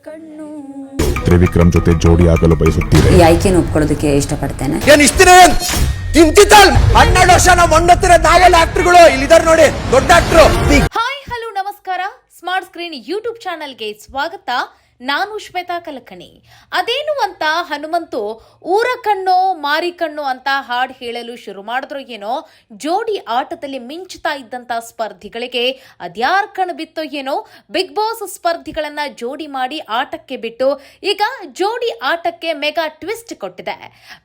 ಕಣ್ಣು ತ್ರಿವಿಕ್ರಮ್ ಜೊತೆ ಜೋಡಿ ಆಗಲು ಬಯಸುತ್ತೀರಿ? ಈ ಆಯ್ಕೆನ ಒಪ್ಕೊಳ್ಳೋದಕ್ಕೆ ಇಷ್ಟಪಡ್ತೇನೆ. ಏನ್ ಇಷ್ಟಿನ ಇಂತಿತಲ್ 12 ವರ್ಷ ನಾವು ಮೊಂಡತ್ತಿರ ನಾವೆಲ್ಲ ಆಕ್ಟರ್ಗಳು ಇಲ್ಲಿದ್ದಾರೆ ನೋಡಿ, ದೊಡ್ಡ ಆಕ್ಟರ್. ಹಾಯ್ ಹಲೋ ನಮಸ್ಕಾರ, ಸ್ಮಾರ್ಟ್ ಸ್ಕ್ರೀನ್ ಯೂಟ್ಯೂಬ್ ಚಾನಲ್ಗೆ ಸ್ವಾಗತ. ನಾನು ಶ್ವೇತಾ ಕಲಕಣಿ. ಅದೇನು ಅಂತ ಹನುಮಂತು ಊರ ಕಣ್ಣೋ ಮಾರಿ ಕಣ್ಣೋ ಅಂತ ಹಾಡು ಹೇಳಲು ಶುರು ಮಾಡಿದ್ರು ಏನೋ, ಜೋಡಿ ಆಟದಲ್ಲಿ ಮಿಂಚುತ್ತಾ ಇದ್ದಂತ ಸ್ಪರ್ಧಿಗಳಿಗೆ ಅದ್ಯಾರ್ ಕಣ್ಣು ಬಿತ್ತೋ ಏನೋ, ಬಿಗ್ ಬಾಸ್ ಸ್ಪರ್ಧಿಗಳನ್ನ ಜೋಡಿ ಮಾಡಿ ಆಟಕ್ಕೆ ಬಿಟ್ಟು ಈಗ ಜೋಡಿ ಆಟಕ್ಕೆ ಮೆಗಾ ಟ್ವಿಸ್ಟ್ ಕೊಟ್ಟಿದೆ.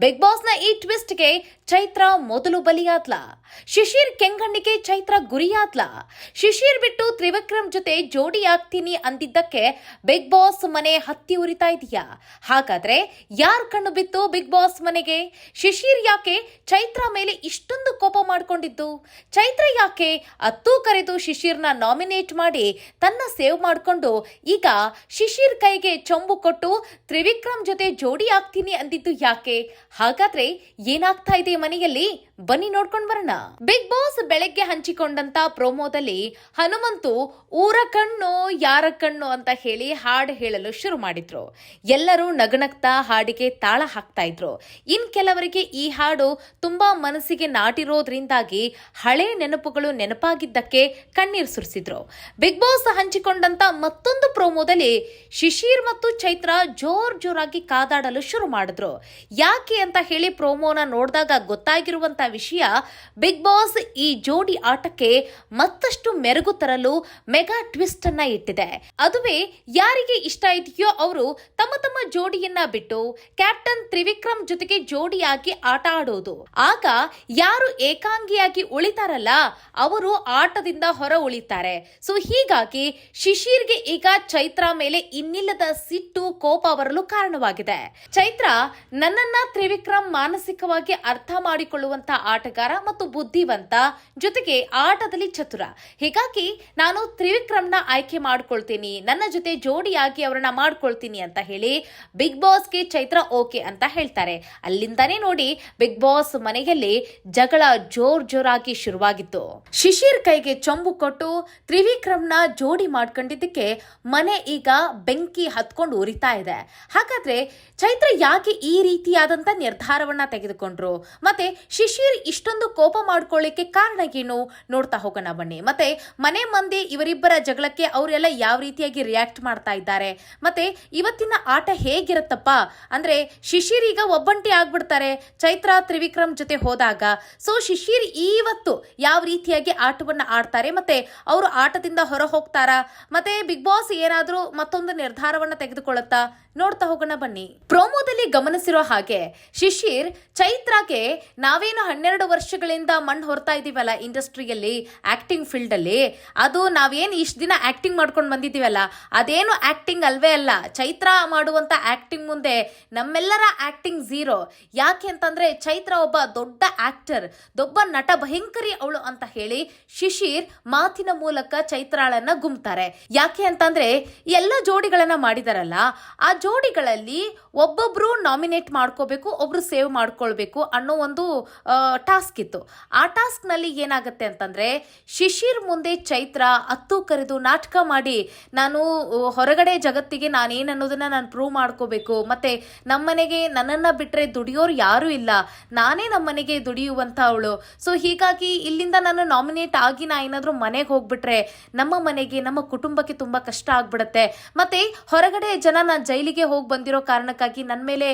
ಬಿಗ್ ಬಾಸ್ನ ಈ ಟ್ವಿಸ್ಟ್ಗೆ ಚೈತ್ರ ಮೊದಲು ಬಲಿಯಾದ್ಲ. ಶಿಶಿರ್ ಕೆಂಗಣ್ಣಿಗೆ ಚೈತ್ರ ಗುರಿಯಾದ್ಲ. ಶಿಶಿರ್ ಬಿಟ್ಟು ತ್ರಿವಿಕ್ರಮ್ ಜೊತೆ ಜೋಡಿ ಆಗ್ತೀನಿ ಅಂದಿದ್ದಕ್ಕೆ ಬಿಗ್ ಬಾಸ್ ಮನೆ ಹತ್ತಿ ಉರಿತಾ ಇದೆಯಾ? ಹಾಗಾದ್ರೆ ಯಾರ್ ಕಣ್ಣು ಬಿತ್ತು ಬಿಗ್ ಬಾಸ್ ಮನೆಗೆ? ಶಿಶಿರ್ ಯಾಕೆ ಚೈತ್ರ ಮೇಲೆ ಇಷ್ಟೊಂದು ಕೋಪ ಮಾಡ್ಕೊಂಡಿದ್ದು? ಚೈತ್ರ ಯಾಕೆ ಅತ್ತು ಕರೆದು ಶಿಶಿರ್ನ ನಾಮಿನೇಟ್ ಮಾಡಿ ತನ್ನ ಸೇವ್ ಮಾಡಿಕೊಂಡು ಈಗ ಶಿಶಿರ್ ಕೈಗೆ ಚೊಂಬು ಕೊಟ್ಟು ತ್ರಿವಿಕ್ರಮ್ ಜೊತೆ ಜೋಡಿ ಆಗ್ತೀನಿ ಅಂದಿದ್ದು ಯಾಕೆ? ಹಾಗಾದ್ರೆ ಏನಾಗ್ತಾ ಇದೆ ಮನೆಯಲ್ಲಿ? ಬನ್ನಿ ನೋಡ್ಕೊಂಡ್ ಬರೋಣ. ಬಿಗ್ ಬಾಸ್ ಬೆಳಗ್ಗೆ ಹಂಚಿಕೊಂಡಂತ ಪ್ರೋಮೋದಲ್ಲಿ ಹನುಮಂತು ಊರ ಕಣ್ಣು ಯಾರ ಕಣ್ಣು ಅಂತ ಹೇಳಿ ಹಾಡು ಹೇಳಲು ಶುರು ಮಾಡಿದ್ರು. ಎಲ್ಲರೂ ನಗನಗ್ತಾ ಹಾಡಿಗೆ ತಾಳ ಹಾಕ್ತಾ ಇದ್ರು. ಇನ್ ಕೆಲವರಿಗೆ ಈ ಹಾಡು ತುಂಬಾ ಮನಸ್ಸಿಗೆ ನಾಟಿರೋದ್ರಿಂದಾಗಿ ಹಳೆ ನೆನಪುಗಳು ನೆನಪಾಗಿದ್ದಕ್ಕೆ ಕಣ್ಣೀರ್ ಸುರಿಸಿದ್ರು. ಬಿಗ್ ಬಾಸ್ ಹಂಚಿಕೊಂಡಂತ ಮತ್ತೊಂದು ಪ್ರೋಮೋದಲ್ಲಿ ಶಿಶಿರ್ ಮತ್ತು ಚೈತ್ರ ಜೋರಾಗಿ ಕಾದಾಡಲು ಶುರು ಮಾಡಿದ್ರು. ಯಾಕೆ ಅಂತ ಹೇಳಿ ಪ್ರೋಮೋನ ನೋಡಿದಾಗ ಗೊತ್ತಾಗಿರುವಂತ ವಿಷಯ, ಬಿಗ್ ಬಾಸ್ ಈ ಜೋಡಿ ಆಟಕ್ಕೆ ಮತ್ತಷ್ಟು ಮೆರುಗು ತರಲು ಮೆಗಾ ಟ್ವಿಸ್ಟ್ ಅನ್ನ ಇಟ್ಟಿದೆ. ಅದುವೇ ಯಾರಿಗೆ ಇಷ್ಟ ಇದೆಯೋ ಅವರು ತಮ್ಮ ತಮ್ಮ ಜೋಡಿಯನ್ನ ಬಿಟ್ಟು ಕ್ಯಾಪ್ಟನ್ ತ್ರಿವಿಕ್ರಮ್ ಜೊತೆಗೆ ಜೋಡಿಯಾಗಿ ಆಟ ಆಡೋದು. ಆಗ ಯಾರು ಏಕಾಂಗಿಯಾಗಿ ಉಳಿತಾರಲ್ಲ ಅವರು ಆಟದಿಂದ ಹೊರ ಉಳಿತಾರೆ. ಸೊ ಹೀಗಾಗಿ ಶಿಶಿರ್ಗೆ ಈಗ ಚೈತ್ರ ಮೇಲೆ ಇನ್ನಿಲ್ಲದ ಸಿಟ್ಟು ಕೋಪ ಬರಲು ಕಾರಣವಾಗಿದೆ. ಚೈತ್ರ, ನನ್ನನ್ನ ತ್ರಿವಿಕ್ರಮ್ ಮಾನಸಿಕವಾಗಿ ಅರ್ಥ ಮಾಡಿಕೊಳ್ಳುವಂತ ಆಟಗಾರ ಮತ್ತು ಬುದ್ಧಿವಂತ, ಜೊತೆಗೆ ಆಟದಲ್ಲಿ ಚತುರ. ಹೀಗಾಗಿ ನಾನು ತ್ರಿವಿಕ್ರಮ್ನ ಆಯ್ಕೆ ಮಾಡ್ಕೊಳ್ತೀನಿ, ನನ್ನ ಜೊತೆ ಜೋಡಿಯಾಗಿ ಅವರನ್ನ ಮಾಡ್ಕೊಳ್ತೀನಿ ಅಂತ ಹೇಳಿ ಬಿಗ್ ಬಾಸ್ಗೆ ಚೈತ್ರ ಓಕೆ ಅಂತ ಹೇಳ್ತಾರೆ. ಅಲ್ಲಿಂದಾನೇ ನೋಡಿ ಬಿಗ್ ಬಾಸ್ ಮನೆಯಲ್ಲಿ ಜಗಳ ಜೋರಾಗಿ ಶುರುವಾಗಿತ್ತು. ಶಿಶಿರ್ ಕೈಗೆ ಚೊಂಬು ಕೊಟ್ಟು ತ್ರಿವಿಕ್ರಮ್ನ ಜೋಡಿ ಮಾಡ್ಕೊಂಡಿದ್ದಕ್ಕೆ ಮನೆ ಈಗ ಬೆಂಕಿ ಹತ್ಕೊಂಡು ಉರಿತಾ ಇದೆ. ಹಾಗಾದ್ರೆ ಚೈತ್ರ ಯಾಕೆ ಈ ರೀತಿಯಾದಂತ ನಿರ್ಧಾರವನ್ನ ತೆಗೆದುಕೊಂಡ್ರು? ಮತ್ತೆ ಶಿಶಿರ್ ಇಷ್ಟೊಂದು ಕೋಪ ಮಾಡ್ಕೊಳ್ಳಿಕ್ಕೆ ಕಾರಣ ಏನು? ನೋಡ್ತಾ ಹೋಗೋಣ ಬನ್ನಿ. ಮತ್ತೆ ಮನೆ ಮಂದಿ ಇವರಿಬ್ಬರ ಜಗಳಕ್ಕೆ ಅವರೆಲ್ಲ ಯಾವ ರೀತಿಯಾಗಿ ರಿಯಾಕ್ಟ್ ಮಾಡ್ತಾ ಇದ್ದಾರೆ, ಮತ್ತೆ ಇವತ್ತಿನ ಆಟ ಹೇಗಿರುತ್ತಪ್ಪ ಅಂದ್ರೆ ಶಿಶಿರ್ ಈಗ ಒಬ್ಬಂಟಿ ಆಗ್ಬಿಡ್ತಾರೆ ಚೈತ್ರ ತ್ರಿವಿಕ್ರಮ್ ಜೊತೆ ಹೋದಾಗ. ಸೊ ಶಿಶಿರ್ ಇವತ್ತು ಯಾವ ರೀತಿಯಾಗಿ ಆಟವನ್ನ ಆಡ್ತಾರೆ, ಮತ್ತೆ ಅವರು ಆಟದಿಂದ ಹೊರ ಹೋಗ್ತಾರಾ, ಮತ್ತೆ ಬಿಗ್ ಬಾಸ್ ಏನಾದ್ರೂ ಮತ್ತೊಂದು ನಿರ್ಧಾರವನ್ನ ತೆಗೆದುಕೊಳ್ಳುತ್ತಾ? ನೋಡ್ತಾ ಹೋಗೋಣ ಬನ್ನಿ. ಪ್ರೋಮೋದಲ್ಲಿ ಗಮನಿಸಿರೋ ಹಾಗೆ ಶಿಶಿರ್ ಚೈತ್ರಾಗೆ ನಾವೇನು 12 ವರ್ಷಗಳಿಂದ ಮಣ್ಣು ಹೊರ್ತಾ ಇದೀವಲ್ಲ ಇಂಡಸ್ಟ್ರಿಯಲ್ಲಿ, ಆಕ್ಟಿಂಗ್ ಫೀಲ್ಡ್ ಅಲ್ಲಿ, ಅದು ನಾವೇನು ಇಷ್ಟು ದಿನ ಆಕ್ಟಿಂಗ್ ಮಾಡ್ಕೊಂಡು ಬಂದಿದ್ದೀವಲ್ಲ ಅದೇನು ಆಕ್ಟಿಂಗ್ ಅಲ್ವೇ ಅಲ್ಲ. ಚೈತ್ರ ಮಾಡುವಂತ ಆಕ್ಟಿಂಗ್ ಮುಂದೆ ನಮ್ಮೆಲ್ಲರ ಆಕ್ಟಿಂಗ್ ಝೀರೋ. ಯಾಕೆ ಅಂತಂದ್ರೆ ಚೈತ್ರ ಒಬ್ಬ ದೊಡ್ಡ ಆಕ್ಟರ್, ದೊಡ್ಡ ನಟ ಭಯಂಕರಿ ಅವಳು ಅಂತ ಹೇಳಿ ಶಿಶಿರ್ ಮಾತಿನ ಮೂಲಕ ಚೈತ್ರಾಳನ್ನ ಗುಮ್ತಾರೆ. ಯಾಕೆ ಅಂತಂದ್ರೆ ಎಲ್ಲ ಜೋಡಿಗಳನ್ನ ಮಾಡಿದಾರಲ್ಲ, ಆ ಜೋಡಿಗಳಲ್ಲಿ ಒಬ್ಬೊಬ್ರು ನಾಮಿನೇಟ್ ಮಾಡ್ಕೋಬೇಕು, ಒಬ್ರು ಸೇವ್ ಮಾಡ್ಕೊಳ್ಬೇಕು ಅನ್ನೋ ಒಂದು ಟಾಸ್ಕ್ ಇತ್ತು. ಆ ಟಾಸ್ಕ್ ನಲ್ಲಿ ಏನಾಗುತ್ತೆ ಅಂತಂದ್ರೆ ಶಿಶಿರ್ ಮುಂದೆ ಚೈತ್ರ ಅತ್ತು ಕರೆದು ನಾಟಕ ಮಾಡಿ ನಾನು ಹೊರಗಡೆ ಜಗತ್ತಿಗೆ ನಾನೇನನ್ನೋದನ್ನ ನಾನು ಪ್ರೂವ್ ಮಾಡ್ಕೋಬೇಕು, ಮತ್ತೆ ನಮ್ಮನೆಗೆ ನನ್ನನ್ನ ಬಿಟ್ರೆ ದುಡಿಯೋರು ಯಾರು ಇಲ್ಲ, ನಾನೇ ನಮ್ಮನೆಗೆ ದುಡಿಯುವಂತ ಅವಳು. ಸೊ ಹೀಗಾಗಿ ಇಲ್ಲಿಂದ ನಾನು ನಾಮಿನೇಟ್ ಆಗಿ ನಾ ಏನಾದ್ರೂ ಮನೆಗೆ ಹೋಗ್ಬಿಟ್ರೆ ನಮ್ಮ ಮನೆಗೆ ನಮ್ಮ ಕುಟುಂಬಕ್ಕೆ ತುಂಬಾ ಕಷ್ಟ ಆಗ್ಬಿಡತ್ತೆ. ಮತ್ತೆ ಹೊರಗಡೆ ಜನ ನಾನು ಜೈಲಿಗೆ ಹೋಗಿ ಬಂದಿರೋ ಕಾರಣಕ್ಕಾಗಿ ನನ್ನ ಮೇಲೆ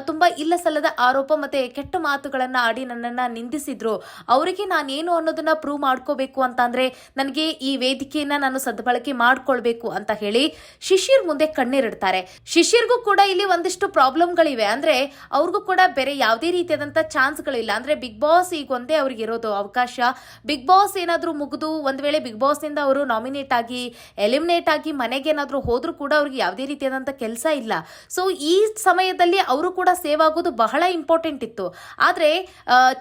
ತುಂಬಾ ಇಲ್ಲ ಸಲ್ಲದ ಆರೋಪ ಮತ್ತೆ ಕೆಟ್ಟ ಮಾತುಗಳನ್ನ ಆಡಿ ನನ್ನನ್ನ ನಿಂದಿಸಿದ್ರು. ಅವರಿಗೆ ನಾನೇನು ಅನ್ನೋದನ್ನ ಪ್ರೂವ್ ಮಾಡ್ಕೋಬೇಕು ಅಂತ ಅಂದ್ರೆ ನನಗೆ ಈ ವೇದಿಕೆಯನ್ನ ನಾನು ಸದ್ಬಳಕೆ ಮಾಡ್ಕೊಳ್ಬೇಕು ಅಂತ ಹೇಳಿ ಶಿಶಿರ್ ಮುಂದೆ ಕಣ್ಣೀರಿಡ್ತಾರೆ. ಶಿಶಿರ್ಗೂ ಕೂಡ ಇಲ್ಲಿ ಒಂದಿಷ್ಟು ಪ್ರಾಬ್ಲಮ್ಗಳಿವೆ. ಅಂದ್ರೆ ಅವ್ರಿಗೂ ಕೂಡ ಬೇರೆ ಯಾವುದೇ ರೀತಿಯಾದಂತ ಚಾನ್ಸ್ಗಳಿಲ್ಲ. ಅಂದ್ರೆ ಬಿಗ್ ಬಾಸ್ ಈಗ ಒಂದೇ ಅವ್ರಿಗೆ ಇರೋದು ಅವಕಾಶ. ಬಿಗ್ ಬಾಸ್ ಏನಾದ್ರೂ ಮುಗಿದು ಒಂದ್ ವೇಳೆ ಬಿಗ್ ಬಾಸ್ ನಿಂದ ಅವರು ನಾಮಿನೇಟ್ ಆಗಿ ಎಲಿಮಿನೇಟ್ ಆಗಿ ಮನೆಗೆ ಏನಾದ್ರೂ ಹೋದ್ರೂ ಕೂಡ ಅವ್ರಿಗೆ ಯಾವುದೇ ರೀತಿಯಾದಂತ ಕೆಲಸ ಇಲ್ಲ. ಸೊ ಈ ಸಮಯದಲ್ಲಿ ಅವರು ಕೂಡ ಸೇವ್ ಆಗೋದು ಬಹಳ ಇಂಪಾರ್ಟೆಂಟ್ ಇತ್ತು. ಆದ್ರೆ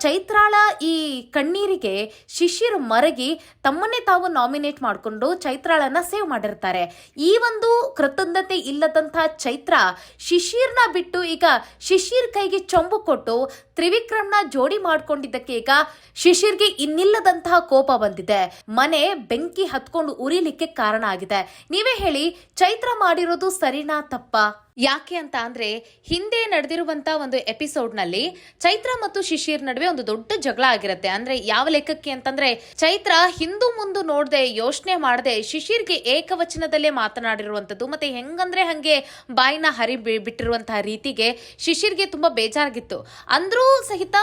ಚೈತ್ರಾಳ ಈ ಕಣ್ಣೀರಿಗೆ ಶಿಶಿರ್ ಮರಗಿ ತಮ್ಮನ್ನೇ ತಾವು ನಾಮಿನೇಟ್ ಮಾಡಿಕೊಂಡು ಚೈತ್ರಾಳನ್ನ ಸೇವ್ ಮಾಡಿರ್ತಾರೆ. ಈ ಒಂದು ಕೃತಜ್ಞತೆ ಇಲ್ಲದಂತಹ ಚೈತ್ರ ಶಿಶಿರ್ನ ಬಿಟ್ಟು ಈಗ ಶಿಶಿರ್ ಕೈಗೆ ಚೊಂಬು ಕೊಟ್ಟು ತ್ರಿವಿಕ್ರಮ್ನ ಜೋಡಿ ಮಾಡ್ಕೊಂಡಿದ್ದಕ್ಕೆ ಈಗ ಶಿಶಿರ್ಗೆ ಇನ್ನಿಲ್ಲದಂತಹ ಕೋಪ ಬಂದಿದೆ. ಮನೆ ಬೆಂಕಿ ಹತ್ಕೊಂಡು ಉರಿಲಿಕ್ಕೆ ಕಾರಣ ಆಗಿದೆ. ನೀವೇ ಹೇಳಿ, ಚೈತ್ರ ಮಾಡಿರೋದು ಸರಿನಾ ತಪ್ಪಾ? ಯಾಕೆ ಅಂತ ಅಂದ್ರೆ, ಹಿಂದೆ ನಡೆದಿರುವಂತ ಒಂದು ಎಪಿಸೋಡ್ ನಲ್ಲಿ ಚೈತ್ರ ಮತ್ತು ಶಿಶಿರ್ ನಡುವೆ ಒಂದು ದೊಡ್ಡ ಜಗಳ ಆಗಿರುತ್ತೆ. ಅಂದ್ರೆ ಯಾವ ಲೆಕ್ಕಕ್ಕೆ ಅಂತಂದ್ರೆ, ಚೈತ್ರ ಹಿಂದು ಮುಂದು ನೋಡದೆ ಯೋಚನೆ ಮಾಡದೆ ಶಿಶಿರ್ಗೆ ಏಕವಚನದಲ್ಲೇ ಮಾತನಾಡಿರುವಂತದ್ದು, ಮತ್ತೆ ಹೆಂಗಂದ್ರೆ ಹಂಗೆ ಬಾಯಿನ ಹರಿ ಬಿಟ್ಟಿರುವಂತಹ ರೀತಿಗೆ ಶಿಶಿರ್ಗೆ ತುಂಬಾ ಬೇಜಾರಾಗಿತ್ತು. ಅಂದ್ರೂ ಸಹಿತ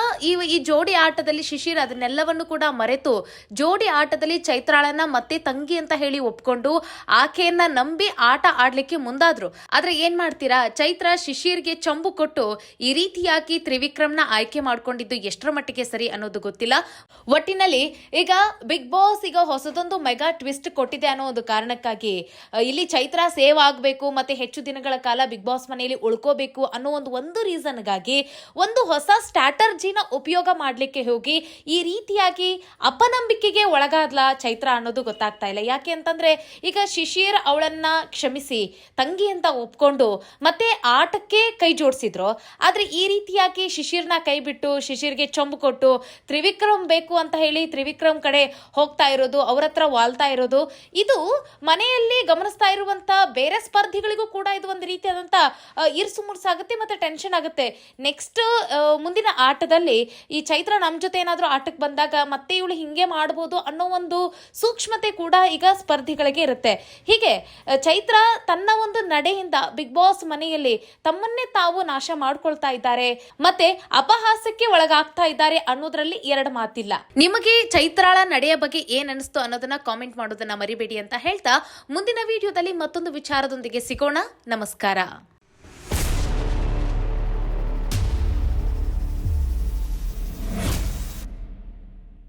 ಈ ಜೋಡಿ ಆಟದಲ್ಲಿ ಶಿಶಿರ್ ಅದನ್ನೆಲ್ಲವನ್ನು ಕೂಡ ಮರೆತು ಜೋಡಿ ಆಟದಲ್ಲಿ ಚೈತ್ರಾಳನ್ನ ಮತ್ತೆ ತಂಗಿ ಅಂತ ಹೇಳಿ ಒಪ್ಕೊಂಡು ಆಕೆಯನ್ನ ನಂಬಿ ಆಟ ಆಡ್ಲಿಕ್ಕೆ ಮುಂದಾದ್ರು. ಆದ್ರೆ ಏನ್ ಮಾಡ್ತೀರಾ, ಚೈತ್ರ ಶಿಶಿರ್ಗೆ ಚಂಬು ಕೊಟ್ಟು ಈ ರೀತಿಯಾಗಿ ತ್ರಿವಿಕ್ರಮ್ನ ಆಯ್ಕೆ ಮಾಡ್ಕೊಂಡಿದ್ದು ಎಷ್ಟರ ಮಟ್ಟಿಗೆ ಸರಿ ಅನ್ನೋದು ಗೊತ್ತಿಲ್ಲ. ಒಟ್ಟಿನಲ್ಲಿ ಈಗ ಬಿಗ್ ಬಾಸ್ ಈಗ ಹೊಸದೊಂದು ಮೆಗಾ ಟ್ವಿಸ್ಟ್ ಕೊಟ್ಟಿದೆ ಅನ್ನೋ ಒಂದು ಕಾರಣಕ್ಕಾಗಿ ಇಲ್ಲಿ ಚೈತ್ರ ಸೇವ್ ಆಗಬೇಕು ಮತ್ತೆ ಹೆಚ್ಚು ದಿನಗಳ ಕಾಲ ಬಿಗ್ ಬಾಸ್ ಮನೆಯಲ್ಲಿ ಉಳ್ಕೋಬೇಕು ಅನ್ನೋ ಒಂದು ರೀಸನ್ಗಾಗಿ ಒಂದು ಹೊಸ ಸ್ಟ್ರಾಟರ್ಜಿನ ಉಪಯೋಗ ಮಾಡ್ಲಿಕ್ಕೆ ಹೋಗಿ ಈ ರೀತಿಯಾಗಿ ಅಪನಂಬಿಕೆಗೆ ಒಳಗಾದ್ಲ ಚೈತ್ರ ಅನ್ನೋದು ಗೊತ್ತಾಗ್ತಾ ಇಲ್ಲ. ಯಾಕೆ ಅಂತಂದ್ರೆ, ಈಗ ಶಿಶಿರ್ ಅವಳನ್ನ ಕ್ಷಮಿಸಿ ತಂಗಿ ಅಂತ ಒಪ್ಕೊಂಡು ಮತ್ತೆ ಆಟಕ್ಕೆ ಕೈ ಜೋಡಿಸಿದ್ರು. ಆದ್ರೆ ಈ ರೀತಿಯಾಗಿ ಶಿಶಿರ್ನ ಕೈ ಬಿಟ್ಟು ಶಿಶಿರ್ಗೆ ಚೊಂಬು ಕೊಟ್ಟು ತ್ರಿವಿಕ್ರಮ್ ಬೇಕು ಅಂತ ಹೇಳಿ ತ್ರಿವಿಕ್ರಮ್ ಕಡೆ ಹೋಗ್ತಾ ಇರೋದು, ಅವ್ರ ಹತ್ರ ವಾಲ್ತಾ ಇರೋದು, ಇದು ಮನೆಯಲ್ಲಿ ಗಮನಿಸ್ತಾ ಇರುವಂತ ಬೇರೆ ಸ್ಪರ್ಧಿಗಳಿಗೂ ಕೂಡ ಇದು ಒಂದು ರೀತಿಯಾದಂತ ಇರ್ಸು ಮುರ್ಸಾಗುತ್ತೆ ಮತ್ತೆ ಟೆನ್ಷನ್ ಆಗುತ್ತೆ. ನೆಕ್ಸ್ಟ್ ಮುಂದಿನ ಆಟದಲ್ಲಿ ಈ ಚೈತ್ರ ನಮ್ ಜೊತೆ ಏನಾದ್ರೂ ಆಟಕ್ಕೆ ಬಂದಾಗ ಮತ್ತೆ ಇವಳು ಹಿಂಗೆ ಮಾಡಬಹುದು ಅನ್ನೋ ಒಂದು ಸೂಕ್ಷ್ಮತೆ ಕೂಡ ಈಗ ಸ್ಪರ್ಧಿಗಳಿಗೆ ಇರುತ್ತೆ. ಹೀಗೆ ಚೈತ್ರ ತನ್ನ ಒಂದು ನಡೆಯಿಂದ ಬಿಗ್ ಬಾಸ್ ಮನೆಯಲ್ಲಿ ತಮ್ಮನ್ನೇ ತಾವು ನಾಶ ಮಾಡ್ಕೊಳ್ತಾ ಇದ್ದಾರೆ ಮತ್ತೆ ಅಪಹಾಸ್ಯಕ್ಕೆ ಒಳಗಾಗ್ತಾ ಇದ್ದಾರೆ ಅನ್ನೋದ್ರಲ್ಲಿ ಎರಡು ಮಾತಿಲ್ಲ. ನಿಮಗೆ ಚೈತ್ರಾಳ ನಡೆಯ ಬಗ್ಗೆ ಏನ್ ಅನಿಸ್ತು ಅನ್ನೋದನ್ನ ಕಾಮೆಂಟ್ ಮಾಡೋದನ್ನ ಮರಿಬೇಡಿ ಅಂತ ಹೇಳ್ತಾ ಮುಂದಿನ ವಿಡಿಯೋದಲ್ಲಿ ಮತ್ತೊಂದು ವಿಚಾರದೊಂದಿಗೆ ಸಿಗೋಣ. ನಮಸ್ಕಾರ.